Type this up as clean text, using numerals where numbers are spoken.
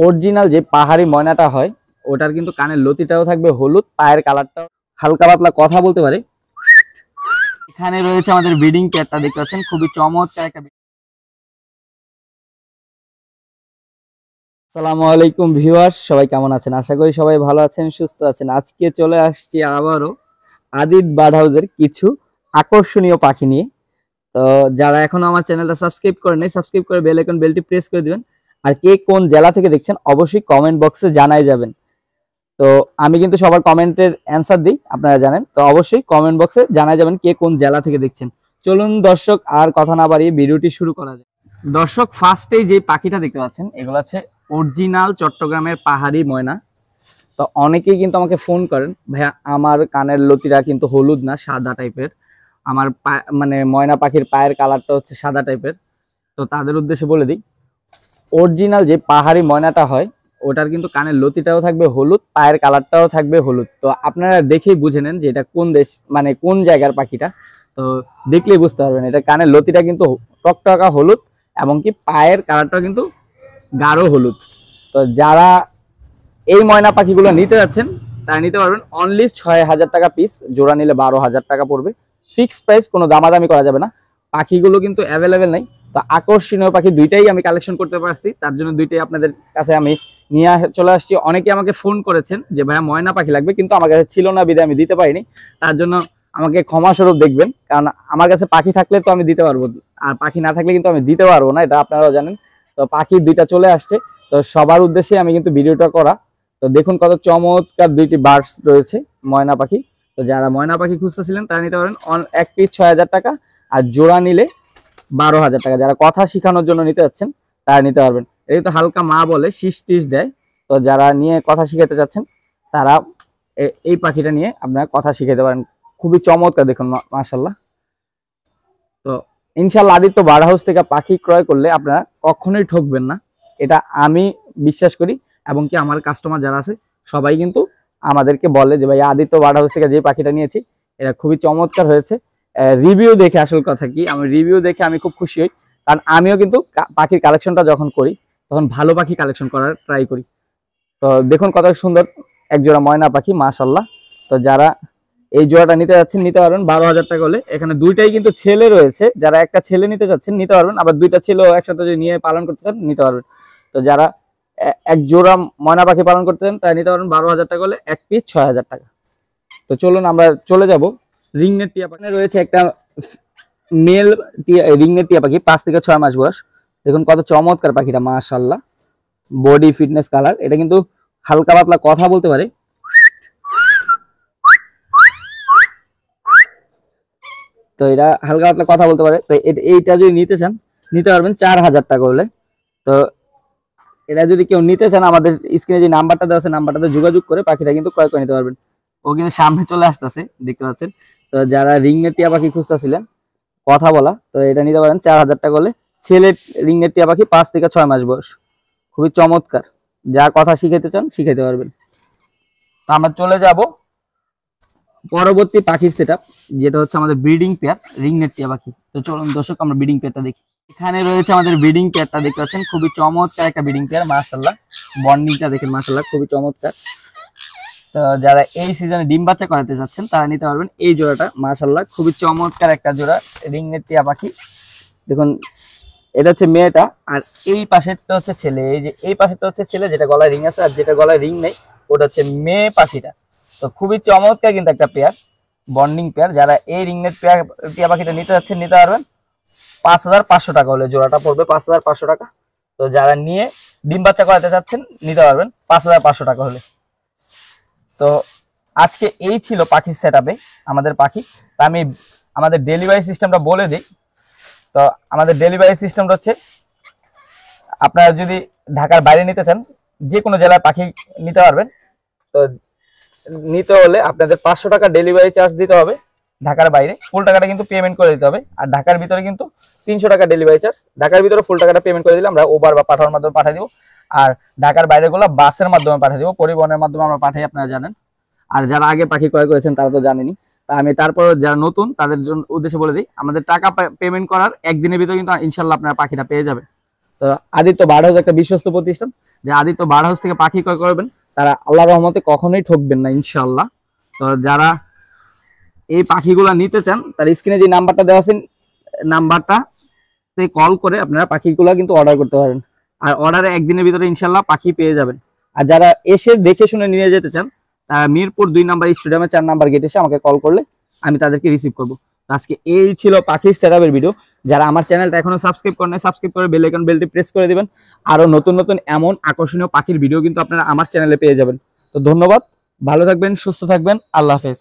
Original যে পাহাড়ি ময়নাটা হয় ওটার কিন্তু কানের লতিটাও থাকবে হলুদ, পায়ের কালারটাও হালকা পাতলা কথা বলতে পারে। এখানে রয়েছে আমাদের ব্রিডিং পেয়ারটা, দেখতে পাচ্ছেন খুবই চমৎকার একটা। আসসালামু আলাইকুম ভিউয়ার্স, সবাই কেমন আছেন? আশা করি সবাই ভালো আছেন, সুস্থ আছেন। আজকে চলে আসছি আবারও আদিত বার্ড হাউসের কিছু আকর্ষণীয় পাখি নিয়ে। তো যারা এখনো আমার চ্যানেলটা সাবস্ক্রাইব করেন নাই, সাবস্ক্রাইব করে বেল আইকন বেলটি প্রেস করে দিবেন। আর কে কোন জেলা থেকে দেখছেন অবশ্যই কমেন্ট বক্সে জানাই যাবেন। তো আমি কিন্তু সবার কমেন্টের অ্যান্সার দিই, আপনারা জানেন। তো অবশ্যই কমেন্ট বক্সে জানাই যাবেন কে কোন জেলা থেকে দেখছেন। চলুন দর্শক, আর কথা না বাড়িয়ে ভিডিওটি শুরু করা যায়। দর্শক, ফার্স্টেই যে পাখিটা দেখতে পাচ্ছেন এগুলো আছে অরিজিনাল চট্টগ্রামের পাহাড়ি ময়না। তো অনেকেই কিন্তু আমাকে ফোন করেন, ভাইয়া আমার কানের লতিরা কিন্তু হলুদ না, সাদা টাইপের। আমার মানে ময়না পাখির পায়ের কালারটা হচ্ছে সাদা টাইপের। তো তাদের উদ্দেশ্যে বলে দিই, অরিজিনাল যে পাহাড়ি ময়নাটা হয় ওটার কিন্তু কানের লতিটাও থাকবে হলুদ, পায়ের কালারটাও থাকবে হলুদ। তো আপনারা দেখেই বুঝে নেন যে এটা কোন দেশ, মানে কোন জায়গার পাখিটা। তো দেখলেই বুঝতে পারবেন এটা কানের লতিটা কিন্তু টকটকা হলুদ, এবং কি পায়ের কালারটাও কিন্তু গাঢ় হলুদ। তো যারা এই ময়না পাখিগুলো নিতে যাচ্ছেন তারা নিতে পারবেন অনলি ৬,০০০ টাকা পিস, জোড়া নিলে ১২,০০০ টাকা পড়বে। ফিক্সড প্রাইস, কোনো দামাদামি করা যাবে না। পাখিগুলো কিন্তু অ্যাভেলেবেল নেই। তো আকর্ষণীয় পাখি দুইটাই আমি কালেকশন করতে পারছি, তার জন্য দুইটাই আপনাদের কাছে আমি নিয়ে চলে আসছি। অনেকে আমাকে ফোন করেছেন যে ভাইয়া ময়না পাখি লাগবে, কিন্তু আমার কাছে ছিল না বিধায় আমি দিতে পারিনি। তার জন্য আমাকে ক্ষমাস্বরূপ দেখবেন, কারণ আমার কাছে পাখি থাকলে তো আমি দিতে পারবো, আর পাখি না থাকলে কিন্তু আমি দিতে পারবো না, এটা আপনারাও জানেন। তো পাখি দুইটা চলে আসছে, তো সবার উদ্দেশ্যে আমি কিন্তু ভিডিওটা করা। তো দেখুন কত চমৎকার দুইটি বার্ডস রয়েছে ময়না পাখি। তো যারা ময়না পাখি খুঁজতেছিলেন তারা নিতে পারেন এক পিস ৬,০০০ টাকা, আর জোড়া নিলে ১২,০০০ টাকা। যারা কথা শেখানোর জন্য নিতে যাচ্ছেন তারা নিতে পারবেন। এই তো হালকা মা বলে শীষ টিস দেয়। তো যারা নিয়ে কথা শিখাতে চাচ্ছেন তারা এই পাখিটা নিয়ে আপনারা কথা শিখাতে পারেন। খুবই চমৎকার, দেখুন মাশাআল্লাহ। তো ইনশাআল্লাহ আদিত্য বার্ড হাউস থেকে পাখি ক্রয় করলে আপনারা কখনোই ঠকবেন না, এটা আমি বিশ্বাস করি। এবং কি আমার কাস্টমার যারা আছে সবাই কিন্তু আমাদেরকে বলে যে ভাই আদিত্য বার্ড হাউস থেকে যে পাখিটা নিয়েছি এটা খুবই চমৎকার হয়েছে। রিভিউ দেখে, আসল কথা কি, আমি রিভিউ দেখে আমি খুব খুশি হই, কারণ আমিও কিন্তু পাখির কালেকশনটা যখন করি তখন ভালো পাখি কালেকশন করার ট্রাই করি। তো দেখুন কত সুন্দর এক জোড়া ময়না পাখি, মাশাআল্লাহ। তো যারা এই জোড়াটা নিতে যাচ্ছেন নিতে পারবেন ১২,০০০ টাকা হলে। এখানে দুইটাই কিন্তু ছেলে রয়েছে, যারা একটা ছেলে নিতে চাচ্ছেন নিতে পারবেন, আবার দুইটা ছেলেও একসাথে যদি নিয়ে পালন করতে চান নিতে পারবেন। তো যারা এক জোড়া ময়না পাখি পালন করতে চান তারা নিতে পারবেন ১২,০০০ টাকা হলে, এক পিস ৬,০০০ টাকা। তো চলুন আমরা চলে যাব রিংনেট টিয়া পাখি। রয়েছে একটা মেল রিংনেট টিয়া পাখি, ৫ থেকে ৬ মাস বয়স। দেখুন কত চমৎকার পাখিটা, মাশাআল্লাহ। বডি ফিটনেস কালার, এটা কিন্তু হালকা পাতলা কথা বলতে পারে। তো এটা হালকা পাতলা কথা বলতে পারে। তো এইটা যদি নিতে চান নিতে পারবেন ৪,০০০ টাকা হলে। তো এটা যদি কেউ নিতে চান আমাদের স্ক্রিনে যে নাম্বারটা দেওয়া আছে নাম্বারটাতে যোগাযোগ করে পাখিটা কিন্তু ক্রয় করে নিতে পারবেন। ও কিন্তু সামনে চলে আসতেছে, দেখতে পাচ্ছেন। তো যারা রিংনেট টিয়া পাখি খুঁজতেছিলেন কথা বলা, তো এটা নিতে পারেন ৪,০০০ টাকা হলে। ছেলে রিংনেট টিয়া পাখি, ৫ থেকে ৬ মাস বয়স, খুবই চমৎকার। যা কথা শিখাইতে চান শিখাইতে পারবেন। তো আমরা চলে যাব পরবর্তী পাখির সেটআপ, যেটা হচ্ছে আমাদের ব্রিডিং পেয়ার রিংনেট টিয়া পাখি। তো চলুন দর্শক আমরা ব্রিডিং পেয়ারটা দেখি। এখানে রয়েছে আমাদের ব্রিডিং পেয়ারটা, দেখতে পাচ্ছেন খুবই চমৎকার একটা ব্রিডিং পেয়ার, মাশাআল্লাহ। বন্ডিংটা দেখেন মাশাআল্লাহ, খুবই চমৎকার। তো যারা এই সিজনে ডিম বাচ্চা করাতে যাচ্ছেন তারা নিতে পারবেন এই জোড়াটা, মাশাআল্লাহ খুবই চমৎকার একটা জোড়া রিংনেট টিয়া পাখি। দেখুন এটা হচ্ছে মেয়েটা, আর এই পাশেরটা হচ্ছে ছেলে। এই যে এই পাশেরটা হচ্ছে ছেলে, যেটা গলায় রিং আছে, আর যেটা গলায় রিং নেই ওটা হচ্ছে মেয়ে পাখিটা। তো খুবই চমৎকার কিন্তু একটা পেয়ার, বন্ডিং পেয়ার। যারা এই রিংনেট টিয়া পাখিটা নিতে যাচ্ছেন নিতে পারবেন ৫,৫০০ টাকা হলে, জোড়াটা পড়বে ৫,৫০০ টাকা। তো যারা নিয়ে ডিম বাচ্চা করাতে চাচ্ছেন নিতে পারবেন ৫,৫০০ টাকা হলে। তো আজকে এই ছিল পাখির সেটআপে আমাদের পাখি। তা আমি আমাদের ডেলিভারি সিস্টেমটা বলে দিই। তো আমাদের ডেলিভারি সিস্টেমটা হচ্ছে, আপনারা যদি ঢাকার বাইরে নিতে চান যে কোনো জেলায় পাখি নিতে পারবেন। তো নিতে হলে আপনাদের ৫০০ টাকা ডেলিভারি চার্জ দিতে হবে। ঢাকার বাইরে ফুল টাকাটা কিন্তু পেমেন্ট করে দিতে হবে, আর ঢাকার ভিতরে কিন্তু ৩০০ টাকা ডেলিভারি চার্জ। ঢাকার ভিতরে ফুল টাকাটা পেমেন্ট করে দিলে আমরা ওবার বা পাঠানোর মাধ্যমে পাঠিয়ে দিব, আর ঢাকার বাইরেগুলো বাসের মাধ্যমে পাঠিয়ে দিব, পরিবহনের মাধ্যমে আমরা পাঠাই, আপনারা জানেন। আর যারা আগে পাখি ক্রয় করেছেন তারা তো জানেনই। তা আমি তারপর যারা নতুন তাদের জন্য উদ্দেশ্যে বলে দিই, আমাদের টাকা পেমেন্ট করার একদিনের ভিতরে কিন্তু ইনশাল্লাহ আপনারা পাখিটা পেয়ে যাবেন। তো আদিত্য বার্ড হাউস একটা বিশ্বস্ত প্রতিষ্ঠান, যে আদিত্য বার্ড হাউস থেকে পাখি ক্রয় করবেন তারা আল্লাহর রহমতে কখনোই ঠকবেন না ইনশাআল্লাহ। তো যারা এই পাখিগুলা নিতে চান তার স্ক্রিনে যে নাম্বারটা দেওয়া আছে নাম্বারটাতে কল করে আপনারা পাখিগুলা কিন্তু অর্ডার করতে পারেন। আর অর্ডারে একদিনের ভিতরে ইনশাআল্লাহ পাখি পেয়ে যাবেন। আর যারা এসে দেখে শুনে নিয়ে যেতে চান তারা মিরপুর 2 নাম্বার স্টেডিয়ামের 4 নাম্বার গেটে এসে আমাকে কল করলে আমি তাদেরকে রিসিভ করবো। আজকে এই ছিল পাখির সেটআপের ভিডিও। যারা আমার চ্যানেলটা এখনো সাবস্ক্রাইব করেন নাই, সাবস্ক্রাইব করে বেল আইকন বেলটি প্রেস করে দিবেন। আরো নতুন নতুন এমন আকর্ষণীয় পাখির ভিডিও কিন্তু আপনারা আমার চ্যানেলে পেয়ে যাবেন। তো ধন্যবাদ, ভালো থাকবেন, সুস্থ থাকবেন, আল্লাহ হাফেজ।